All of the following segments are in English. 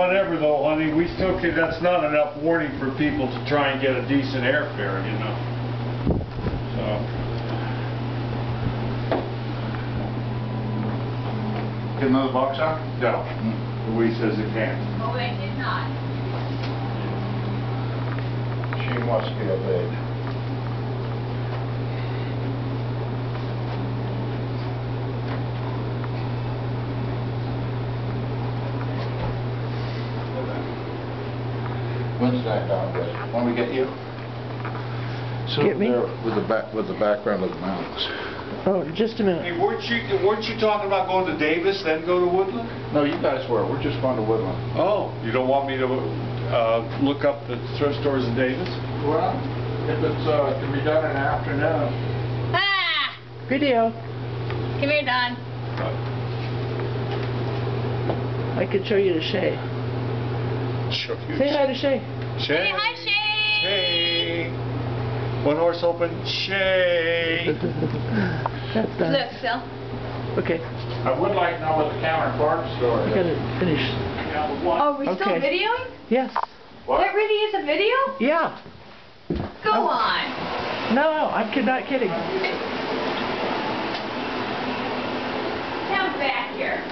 whatever though, honey, we still could, that's not enough warning for people to try and get a decent airfare, you know. So. Get another box out? No. Louise says it can't. Oh, it did not. She must be obeyed. When's that down there? Want me to get you? So Get me? there with the background of the mountains. Oh, just a minute. Hey, weren't you talking about going to Davis, then go to Woodland? No, you guys were. We're just going to Woodland. Oh, you don't want me to look up the thrift stores in Davis? Well, if it's can be done in the afternoon. Ah! Video. Come here, Don. I could show you to Shay. Show you. Say hi to Shay. Shay. Say hi, Shay. Shay. One horse open. Shay. That's done. Look, Phil. Okay. I would like to know what the counter parts store I is. gotta finish. Oh, we're still Okay. videoing? Yes. What? That really is a video? Yeah. Go Oh. on. No, I'm not kidding. Come back here.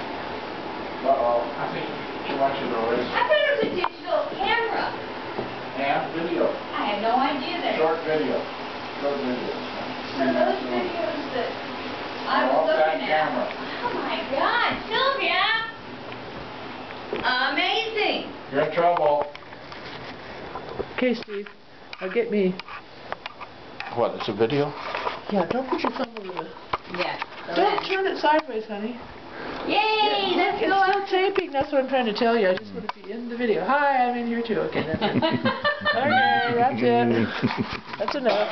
Uh-oh. I think she wants you to raise. I thought it was a digital camera. And video. I had no idea that. Short video. Short video. So those videos that I was Off that looking at. camera. Oh my God, Sylvia! Amazing. You're in trouble. Okay, Steve. Now get me. What, it's a video? Yeah, don't put your thumb over the... Yes. Don't turn it sideways, honey. Yay! Let's It's go not out. taping. That's what I'm trying to tell you. I just want to be in the video. Hi, I'm in here too. Okay, that's it. Okay, that's it. That's enough.